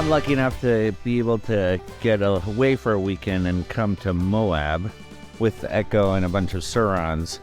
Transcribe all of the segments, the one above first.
I'm lucky enough to be able to get away for a weekend and come to Moab with Ekko and a bunch of Surrons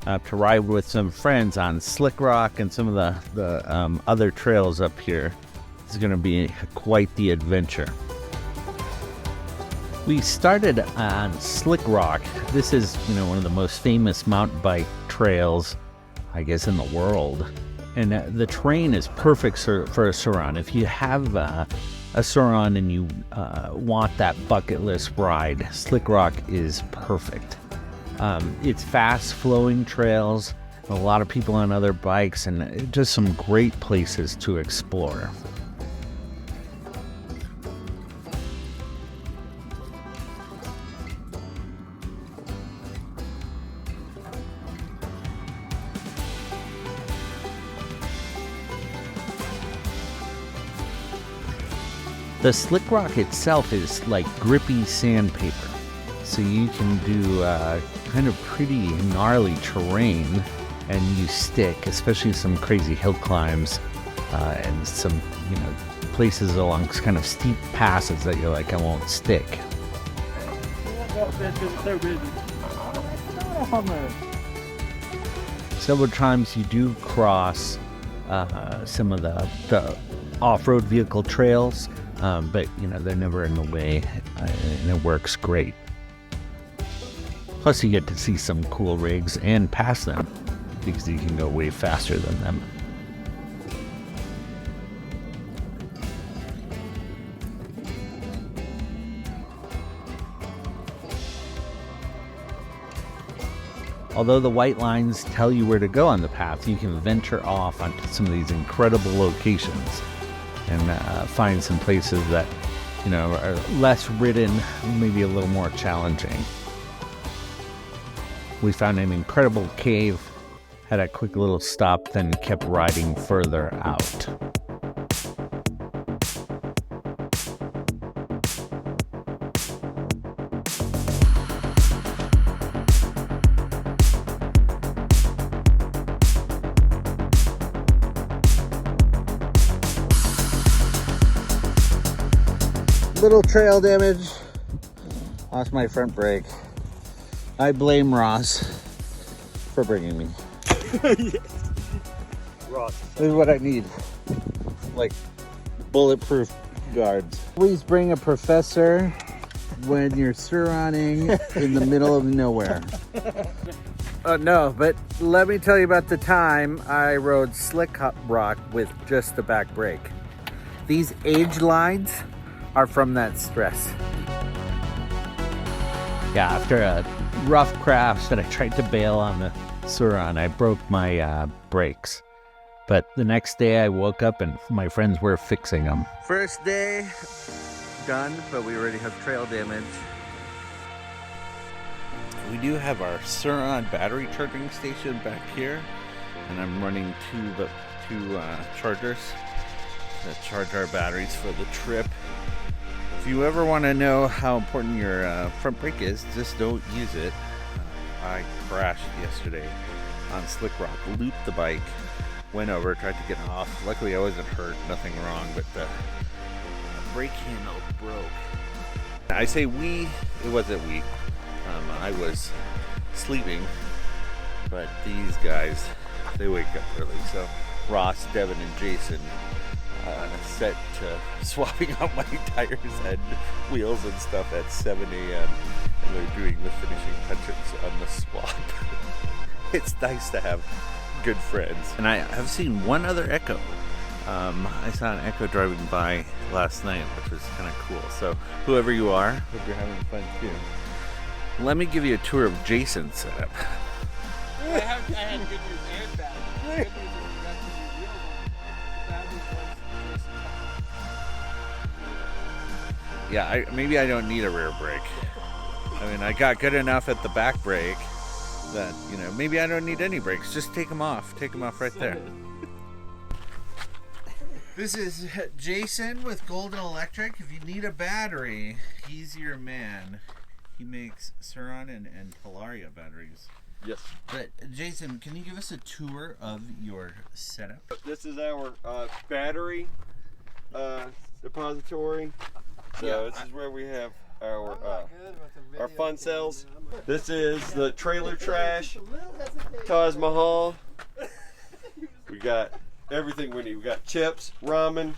to ride with some friends on Slick Rock and some of the other trails up here. It's going to be quite the adventure. We started on Slick Rock. This is, one of the most famous mountain bike trails, I guess, in the world. And the terrain is perfect for a Surron. If you have a Surron and you want that bucket list ride, Slick Rock is perfect. It's fast flowing trails, a lot of people on other bikes, and just some great places to explore. The Slick Rock itself is like grippy sandpaper, so you can do kind of pretty gnarly terrain and you stick, especially some crazy hill climbs and some, places along kind of steep passes that you're like, I won't stick. Several times you do cross some of the off-road vehicle trails. But they're never in the way, and it works great. Plus you get to see some cool rigs and pass them because you can go way faster than them. Although the white lines tell you where to go on the path, you can venture off onto some of these incredible locations and find some places that, are less ridden, maybe a little more challenging. We found an incredible cave, had a quick little stop, then kept riding further out. Little trail damage. Lost my front brake. I blame Ross for bringing me. Yes. Ross. This is what I need. Like bulletproof guards. Always bring a professor when you're surrounding in the middle of nowhere. No, but let me tell you about the time I rode Slick Rock with just the back brake. These age lines are from that stress. Yeah, after a rough crash that I tried to bail on the Surron, I broke my brakes. But the next day I woke up and my friends were fixing them. First day done, but we already have trail damage. We do have our Surron battery charging station back here, and I'm running two chargers that charge our batteries for the trip. If you ever want to know how important your front brake is, just don't use it. I crashed yesterday on Slick Rock, looped the bike, went over, tried to get off. Luckily I wasn't hurt, nothing wrong, but the brake handle broke. I say we, it wasn't we. I was sleeping, but these guys, they wake up early. So Ross, Devin, and Jason set to swapping out my tires and wheels and stuff at 7 a.m. and they're doing the finishing touches on the swap. It's nice to have good friends. And I have seen one other Ekko. I saw an Ekko driving by last night, which was kind of cool. So whoever you are, hope you're having fun too. Let me give you a tour of Jason's setup. I had good news and bad news. Good news is you got the new wheels on. Bad news was just... Yeah, maybe I don't need a rear brake. I mean, I got good enough at the back brake that, maybe I don't need any brakes. Just take them off. Take them off right there. This is Jason with Golden Electric. If you need a battery, he's your man. He makes Surron and Polaria batteries. Yes. But Jason, can you give us a tour of your setup? This is our battery depository. So this is where we have our fun cells. This is the trailer trash, Taj Mahal. We got everything we need. We got chips, ramen,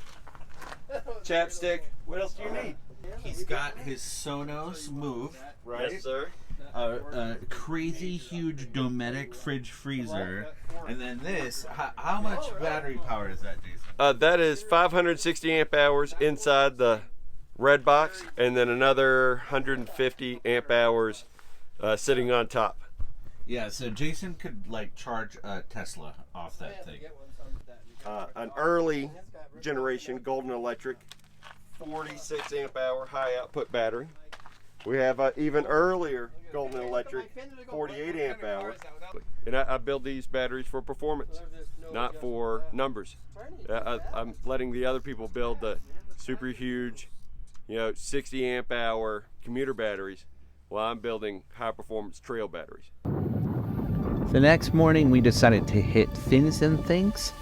chapstick. What else do you need? He's got his Sonos Move, Right, yes, sir. A crazy huge Dometic fridge freezer, and then this. How much battery power is that, Jason? That is 560 amp hours inside the red box, and then another 150 amp hours sitting on top. Yeah, so Jason could like charge a Tesla off that thing. An early generation Golden Electric 46 amp hour high output battery. We have an even earlier Golden Electric 48 amp hour. And I build these batteries for performance, not for numbers. I'm letting the other people build the super huge, 60 amp hour commuter batteries, while I'm building high performance trail batteries. The next morning we decided to hit Fins and Things.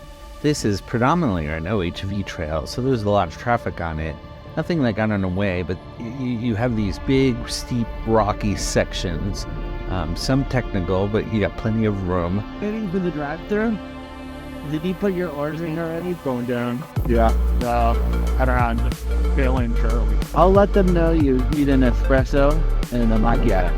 This is predominantly an OHV trail, so there's a lot of traffic on it. Nothing like out on a way, but you have these big, steep, rocky sections. Some technical, but you got plenty of room. Waiting for the drive-thru? Did you put your orders in already? Going down. Yeah. I don't know. I'm just feeling early. I'll let them know you need an espresso and a macchiato.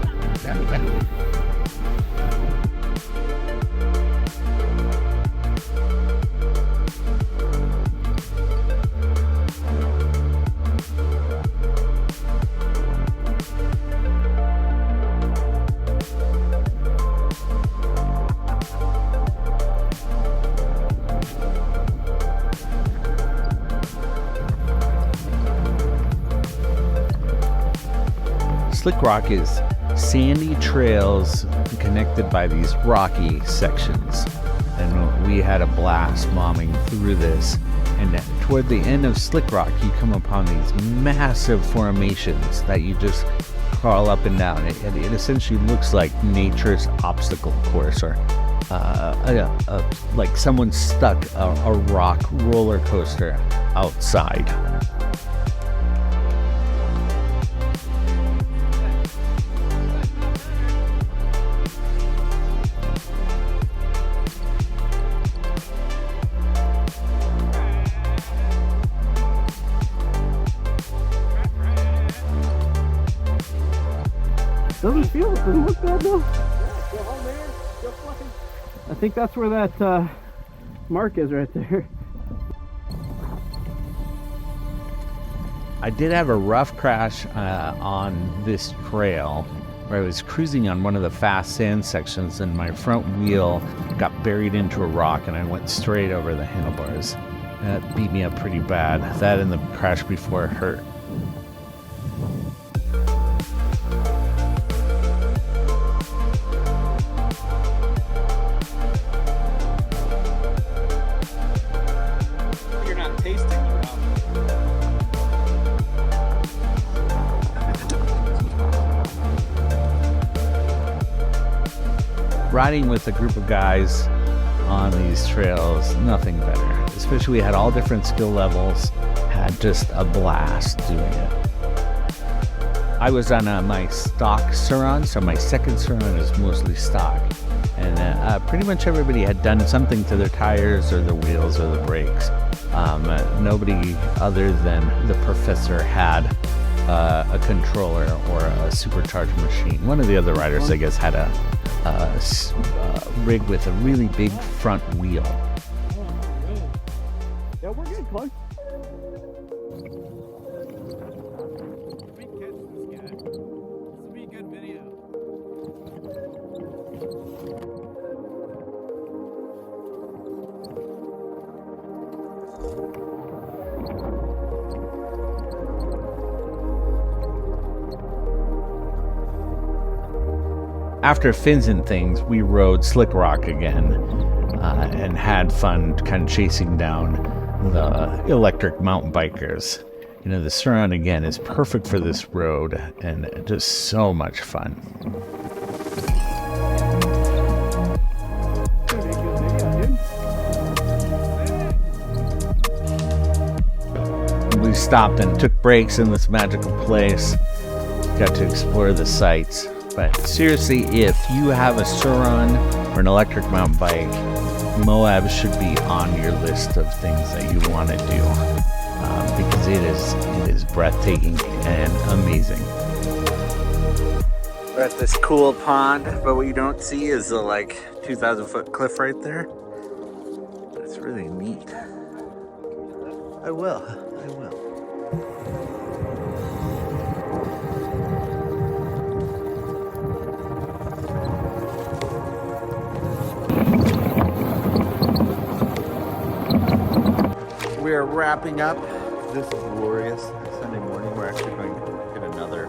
Slick Rock is sandy trails connected by these rocky sections. And we had a blast bombing through this. And toward the end of Slick Rock, you come upon these massive formations that you just crawl up and down. It essentially looks like nature's obstacle course, or like someone stuck a rock roller coaster outside. Doesn't feel it. Doesn't look bad though. I think that's where that mark is right there. I did have a rough crash on this trail where I was cruising on one of the fast sand sections and my front wheel got buried into a rock and I went straight over the handlebars. That beat me up pretty bad. That and the crash before hurt. You're not tasting the Riding with a group of guys on these trails, nothing better. Especially we had all different skill levels, had just a blast doing it. I was on my stock Surron, so my second Surron is mostly stock. And pretty much everybody had done something to their tires or the wheels or the brakes. Nobody other than the professor had a controller or a supercharged machine. One of the other riders, I guess, had a rig with a really big front wheel. Yeah, we're getting close. After Fins and Things, we rode Slick Rock again and had fun kind of chasing down the electric mountain bikers. The Surron again is perfect for this road and just so much fun. We stopped and took breaks in this magical place. Got to explore the sights. But seriously, if you have a Surron or an electric mountain bike, Moab should be on your list of things that you want to do, because it is breathtaking and amazing. We're at this cool pond, but what you don't see is the 2,000-foot cliff right there. It's really neat. I will. We are wrapping up. This glorious Sunday morning. We're actually going to get another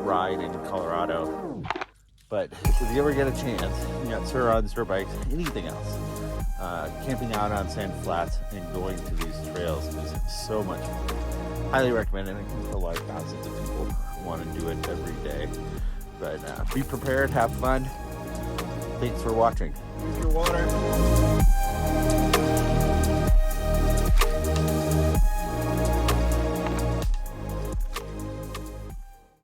ride in Colorado. But if you ever get a chance, you got Surrons, dirt bikes, anything else, camping out on Sand Flats and going to these trails is so much fun. Highly recommend it. I think a lot of thousands of people want to do it every day. But be prepared, have fun. Thanks for watching. Use your water.